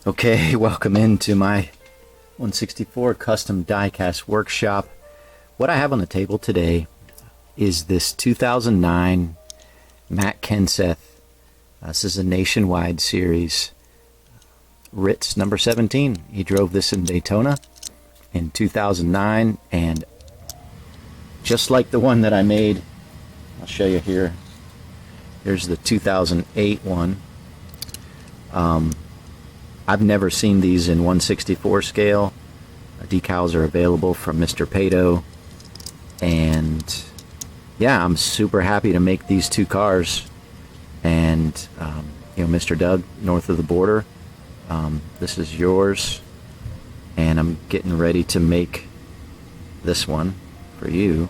Okay, welcome into my 164 custom diecast workshop. What I have on the table today is this 2009 Matt Kenseth. This is a nationwide series. Ritz number 17. He drove this in Daytona in 2009, and just like the one that I made, I'll show you here. Here's the 2008 one. I've never seen these in 1/64 scale. Decals are available from Mr. Pato, and yeah, I'm super happy to make these two cars. And Mr. Doug, north of the border, this is yours, and I'm getting ready to make this one for you.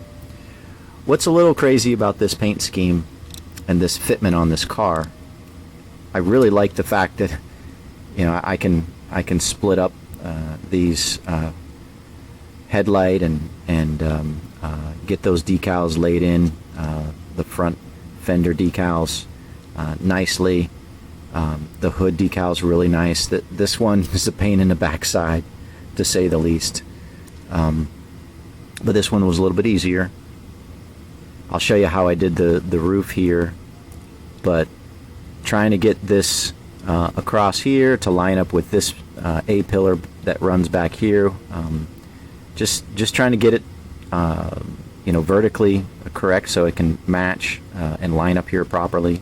What's a little crazy about this paint scheme and this fitment on this car, I really like the fact that I can split up these headlight and get those decals laid in, the front fender decals nicely. The hood decals really nice. This one is a pain in the backside, to say the least. But this one was a little bit easier. I'll show you how I did the roof here, but trying to get this across here to line up with this A pillar that runs back here. Just trying to get it vertically correct so it can match and line up here properly.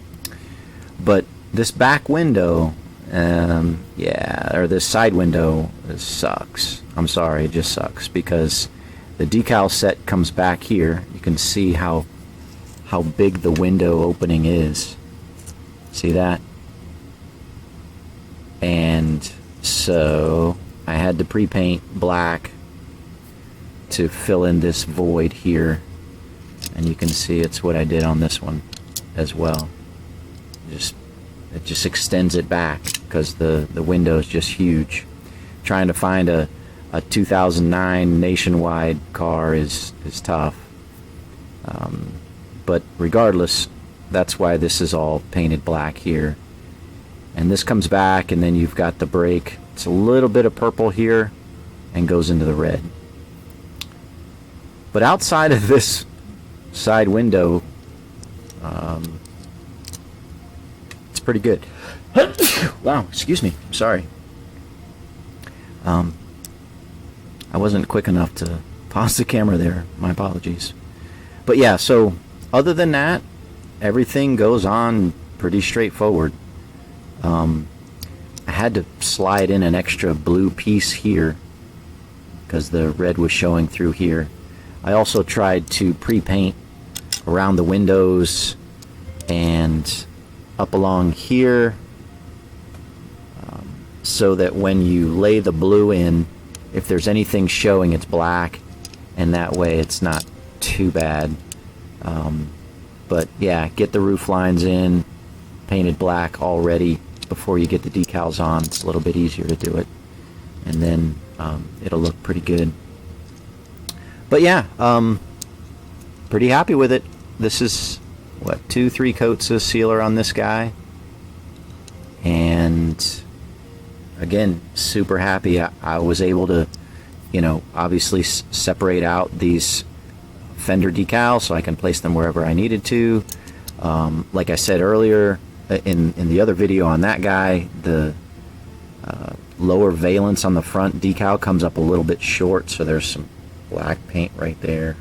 But this back window, or this side window, sucks. I'm sorry, it just sucks, because the decal set comes back here. You can see how big the window opening is. See that? And so I had to pre-paint black to fill in this void here, and you can see it's what I did on this one as well. It just extends it back because the window is just huge. Trying to find a 2009 nationwide car is tough, but regardless, that's why this is all painted black here. And this comes back, and then you've got the brake. It's a little bit of purple here and goes into the red. But outside of this side window, it's pretty good. Wow, excuse me, sorry. I wasn't quick enough to pause the camera there. My apologies. But yeah, so other than that, everything goes on pretty straightforward. I had to slide in an extra blue piece here because the red was showing through here. I also tried to pre-paint around the windows and up along here, so that when you lay the blue in, if there's anything showing, it's black, and that way it's not too bad. But yeah, get the roof lines in, painted black already before you get the decals on. It's a little bit easier to do it, and then it'll look pretty good. But yeah, pretty happy with it. This is what, 2-3 coats of sealer on this guy, and again, super happy. I was able to obviously separate out these fender decals so I can place them wherever I needed to. Like I said earlier in the other video on that guy, the lower valence on the front decal comes up a little bit short, so there's some black paint right there,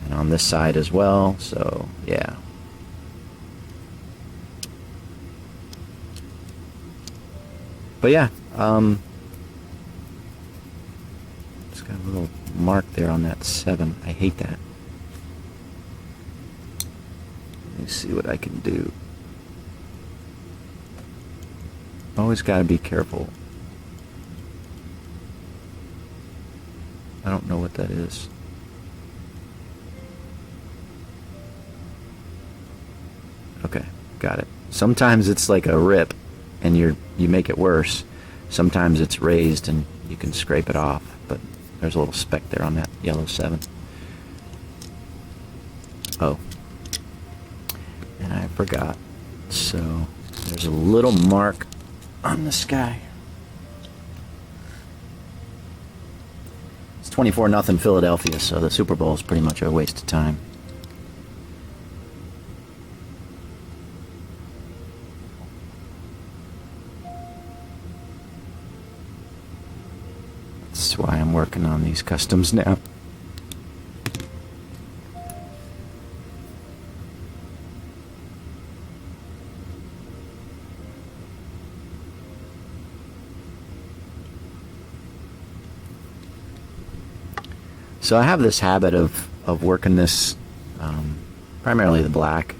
and on this side as well. So yeah, but yeah, it's got a little mark there on that 7. I hate that. Let me see what I can do. Always got to be careful. I don't know what that is. Okay, got it. Sometimes it's like a rip and you make it worse. Sometimes it's raised and you can scrape it off, but there's a little speck there on that yellow 7. Oh, and I forgot. So there's a little mark on the sky. It's 24-0 Philadelphia, so the Super Bowl is pretty much a waste of time. That's why I'm working on these customs now. So I have this habit of working this, primarily the black,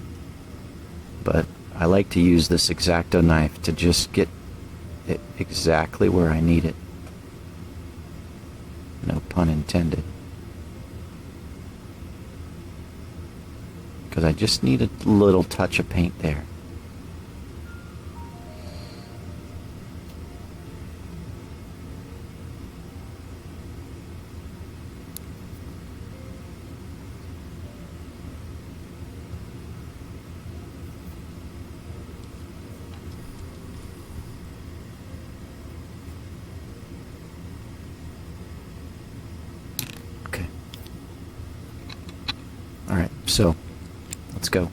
but I like to use this X-Acto knife to just get it exactly where I need it. No pun intended. Because I just need a little touch of paint there. Alright, so let's go.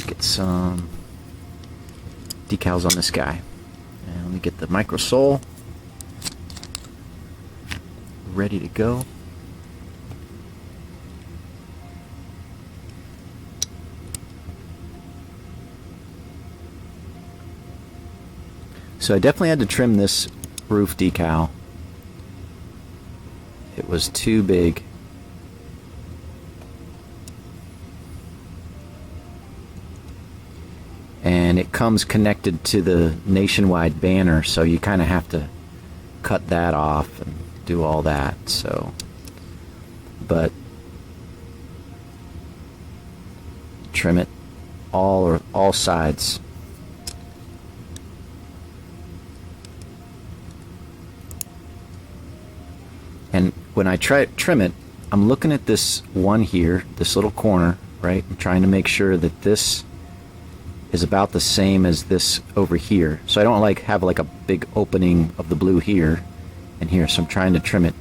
Get some decals on this guy. And let me get the micro sole ready to go. So I definitely had to trim this roof decal. It was too big. And it comes connected to the nationwide banner, so you kind of have to cut that off and do all that. So, but trim it all sides. And when I trim it, I'm looking at this one here, this little corner, right? I'm trying to make sure that this is about the same as this over here. So I don't have a big opening of the blue here and here. So I'm trying to trim it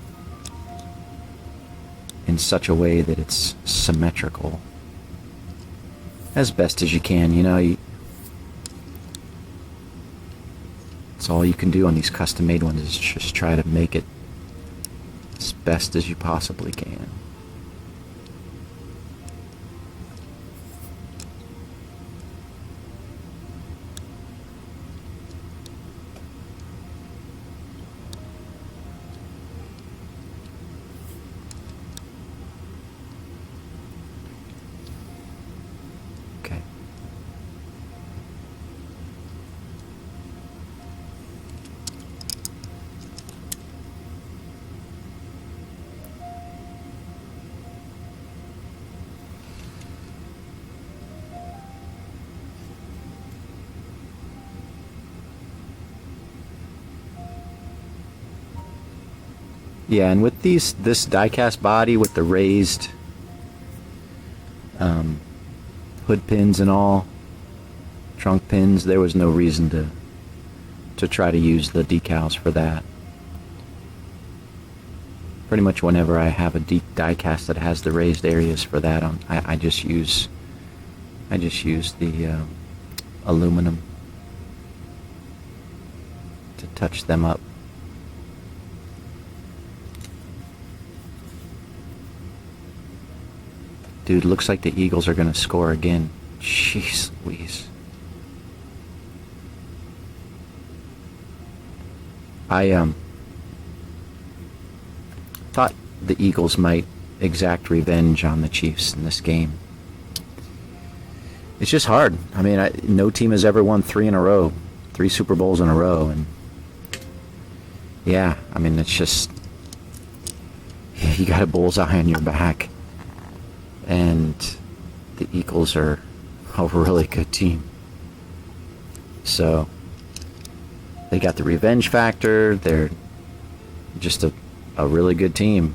in such a way that it's symmetrical as best as you can. You know, it's all you can do on these custom made ones is just try to make it as best as you possibly can. Okay. Yeah, and with this die-cast body with the raised hood pins and all, trunk pins, there was no reason to try to use the decals for that. Pretty much whenever I have a die-cast that has the raised areas for that, I just use the aluminum to touch them up. Dude, looks like the Eagles are going to score again. Jeez Louise. I thought the Eagles might exact revenge on the Chiefs in this game. It's just hard. I mean, no team has ever won 3 Super Bowls in a row. And yeah, I mean, it's just, you got a bullseye on your back. And the Eagles are a really good team. So they got the revenge factor. They're just a really good team.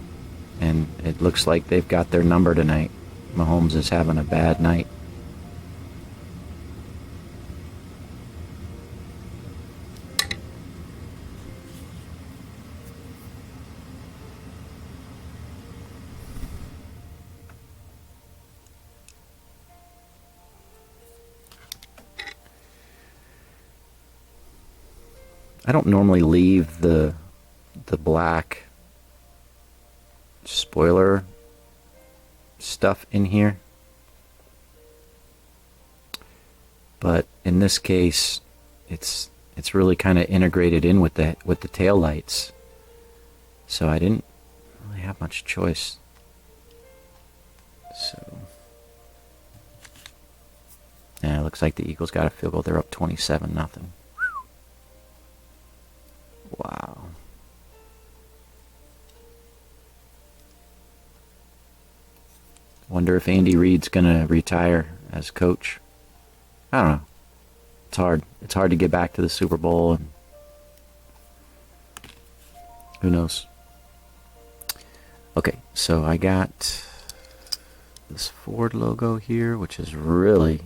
And it looks like they've got their number tonight. Mahomes is having a bad night. I don't normally leave the black spoiler stuff in here, but in this case it's really kind of integrated in with the tail lights, so I didn't really have much choice. So yeah, it looks like the Eagles got a field goal. They're up 27-0. Wow. Wonder if Andy Reid's gonna retire as coach. I don't know. It's hard. It's hard to get back to the Super Bowl, and who knows. Okay, so I got this Ford logo here, which is really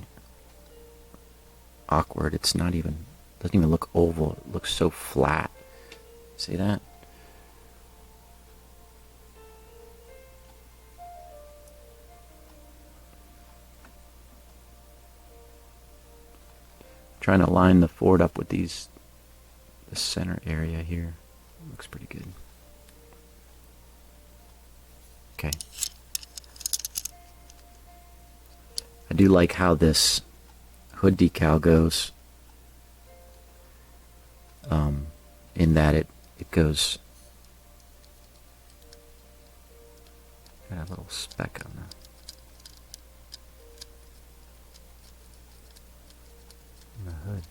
awkward. It's not even, doesn't even look oval. It looks so flat. See that? Trying to line the Ford up with the center area here. Looks pretty good. Okay. I do like how this hood decal goes, in that it goes, got a little speck on the hood.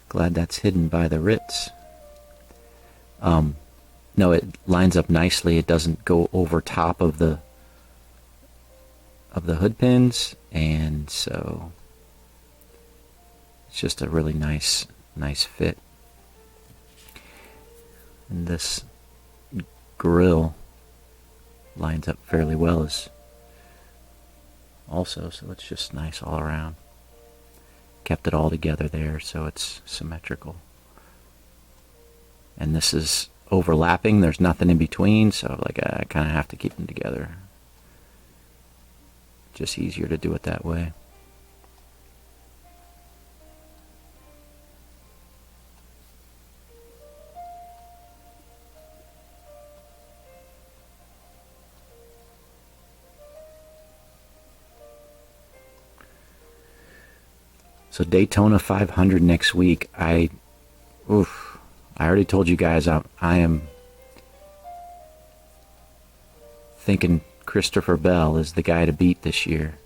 Glad that's hidden by the Ritz. No, it lines up nicely. It doesn't go over top of the hood pins, and so it's just a really nice fit. And this grill lines up fairly well as also, so it's just nice all around. Kept it all together there, so it's symmetrical. And this is overlapping. There's nothing in between, so like I kind of have to keep them together. Just easier to do it that way. So Daytona 500 next week. I already told you guys I am thinking Christopher Bell is the guy to beat this year.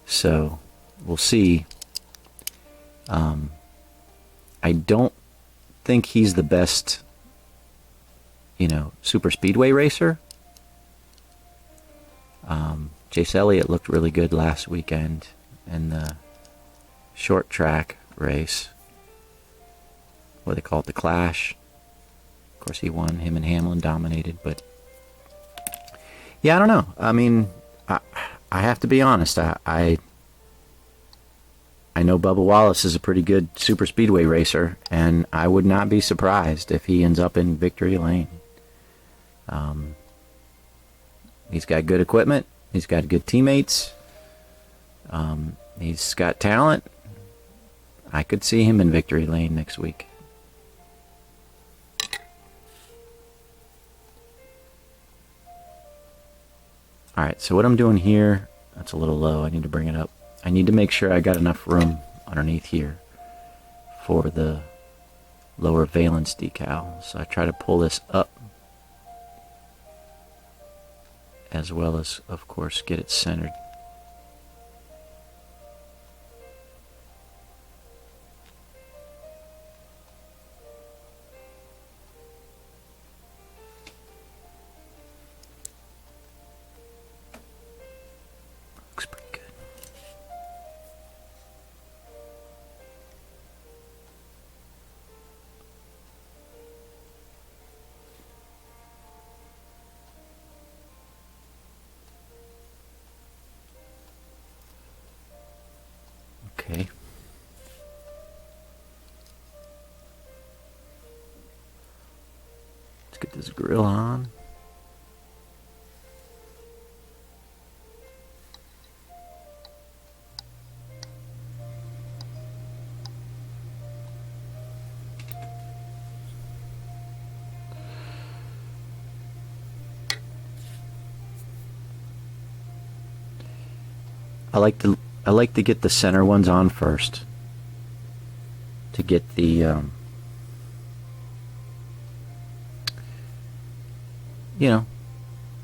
So we'll see. I don't think he's the best, super speedway racer. Chase Elliott looked really good last weekend in the short track race. What they call it, the Clash. Of course, he won. Him and Hamlin dominated, but yeah, I don't know. I mean, I have to be honest. I know Bubba Wallace is a pretty good super speedway racer, and I would not be surprised if he ends up in victory lane. He's got good equipment. He's got good teammates. He's got talent. I could see him in victory lane next week. Alright, so what I'm doing here, that's a little low. I need to bring it up. I need to make sure I got enough room underneath here for the lower valence decal. So I try to pull this up, as well as, of course, get it centered. Looks pretty good. Okay. Let's get this grill on. I like to get the center ones on first to get the you know,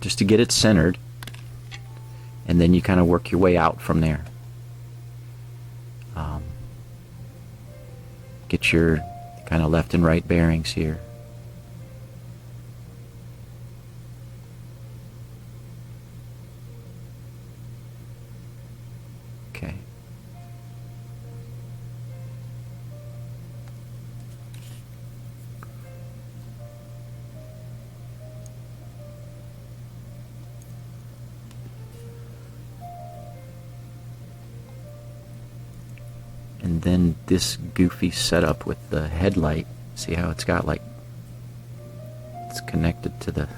just to get it centered, and then you kind of work your way out from there. Get your kind of left and right bearings here. Okay. And then this goofy setup with the headlight. See how it's got like, it's connected to the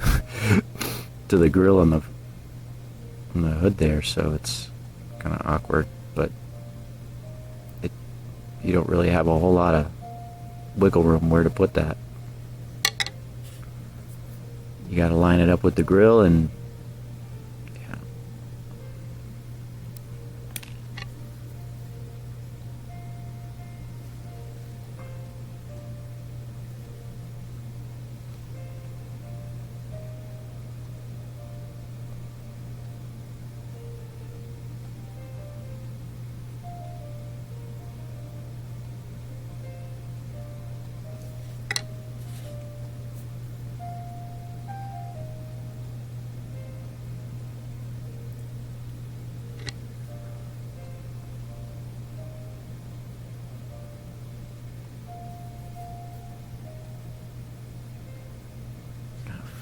to the grill on the hood there, so it's kind of awkward, but you don't really have a whole lot of wiggle room where to put that. You got to line it up with the grill, and yeah.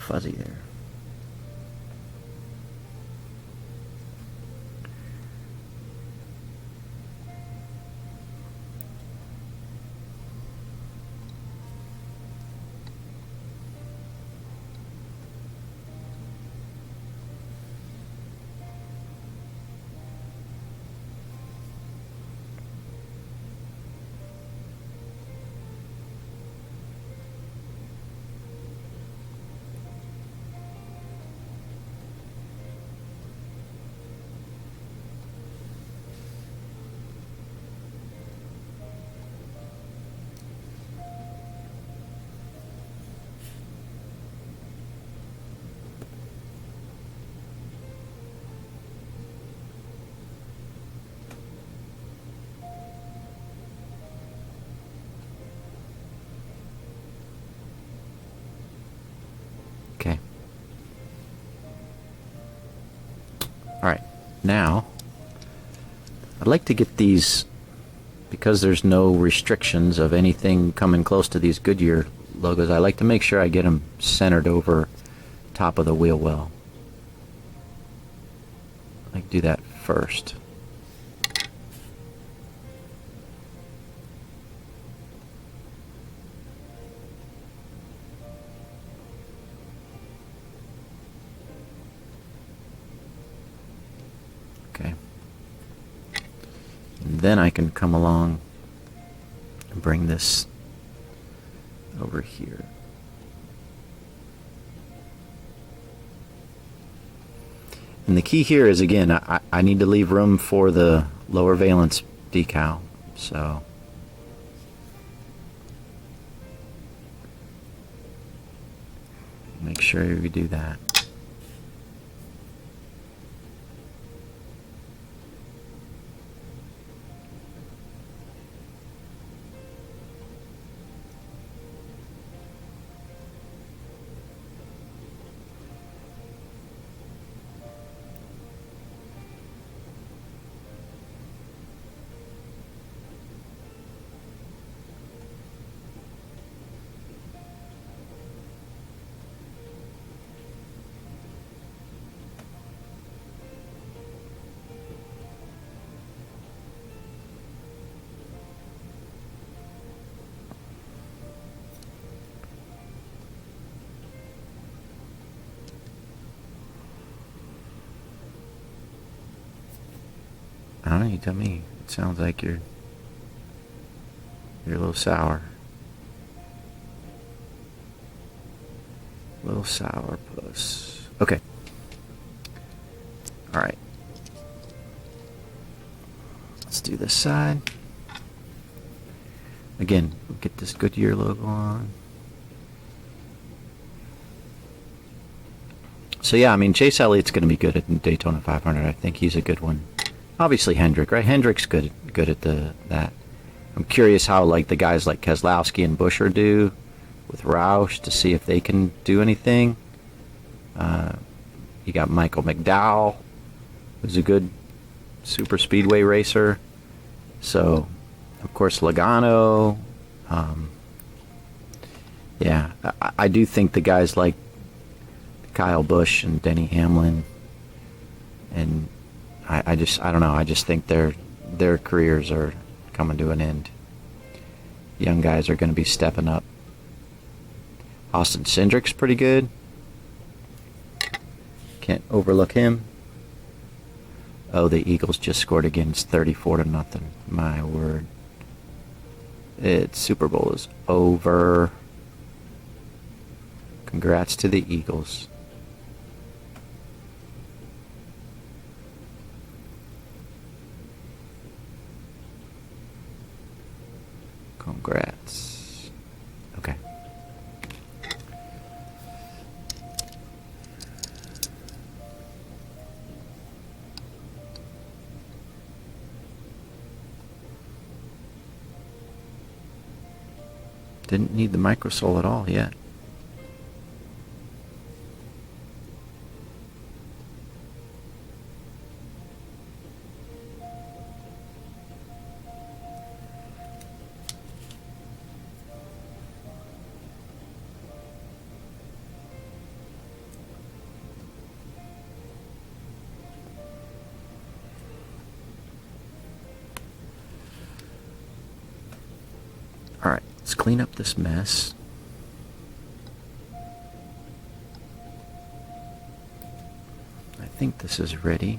Fuzzy there. Okay. Alright, now I'd like to get these, because there's no restrictions of anything coming close to these Goodyear logos, I like to make sure I get them centered over top of the wheel well. I like to do that first. Okay. And then I can come along and bring this over here. And the key here is, again, I need to leave room for the lower valence decal. So make sure we do that. I don't know, you tell me. It sounds like you're a little sour. Little sour puss. Okay. Alright. do this side. Again, we'll get this Goodyear logo on. So yeah, I mean, Chase Elliott's going to be good at Daytona 500. I think he's a good one. Obviously Hendrick, right? Hendrick's good at that. I'm curious how like the guys like Keselowski and Buescher do with Roush, to see if they can do anything. You got Michael McDowell, who's a good super speedway racer. So, of course, Logano. Yeah, I do think the guys like Kyle Busch and Denny Hamlin, and I don't know. I just think their careers are coming to an end. Young guys are going to be stepping up. Austin Cindric's pretty good. Can't overlook him. Oh, the Eagles just scored again. It's 34-0. My word. It's Super Bowl is over. Congrats to the Eagles. Congrats. Okay. Didn't need the microsole at all yet. Alright, let's clean up this mess. I think this is ready.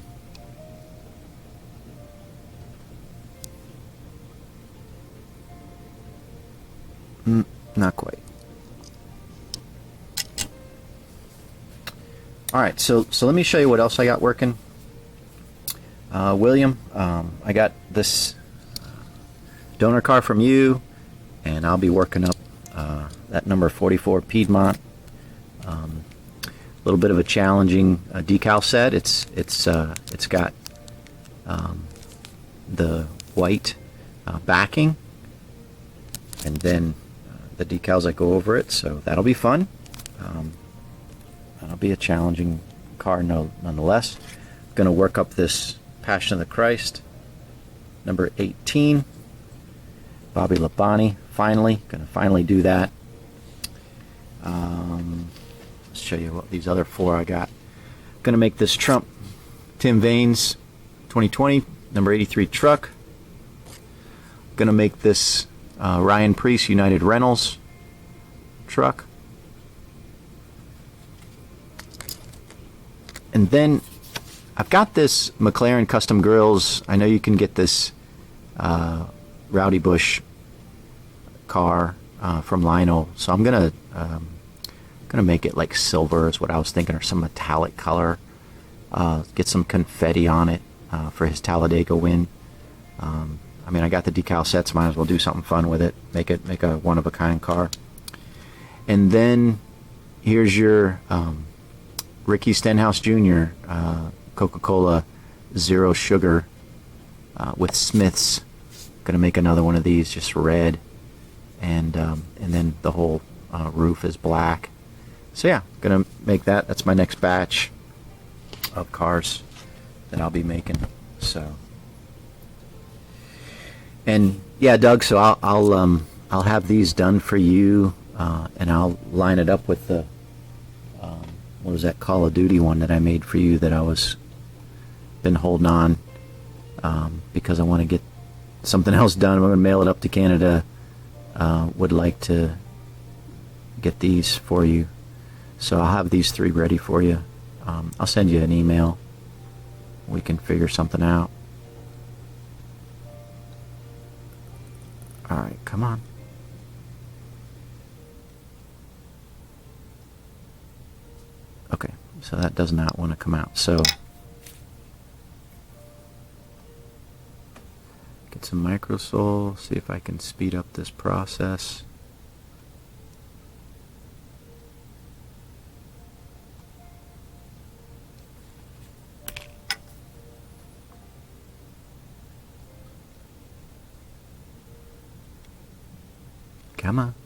Not quite. Alright, so let me show you what else I got working. William, I got this donor car from you, and I'll be working up that number 44 Piedmont. A little bit of a challenging decal set. It's got the white backing, and then the decals that go over it. So that'll be fun. That'll be a challenging car, nonetheless. Going to work up this Passion of the Christ, number 18. Bobby Labonte, finally. Going to finally do that. Let's show you what these other four I got. Going to make this Trump Tim Vaines 2020, number 83 truck. Going to make this Ryan Preece United Rentals truck. And then I've got this McLaren Custom Grills. I know you can get this Rowdy Bush car from Lionel, so I'm gonna make it like silver is what I was thinking, or some metallic color. Get some confetti on it for his Talladega win. I mean, I got the decal sets, might as well do something fun with it. Make a one-of-a-kind car. And then here's your Ricky Stenhouse Jr. Coca-Cola Zero Sugar with Smiths. Gonna make another one of these, just red, and then the whole roof is black. So yeah, gonna make that. That's my next batch of cars that I'll be making. So, and yeah, Doug. So I'll have these done for you, and I'll line it up with the what was that Call of Duty one that I made for you that I was been holding on because I want to get something else done. I'm going to mail it up to Canada. Would like to get these for you, so I'll have these three ready for you. I'll send you an email. We can figure something out. All right, come on. Okay, so that does not want to come out. So some microsole, see if I can speed up this process. Come on.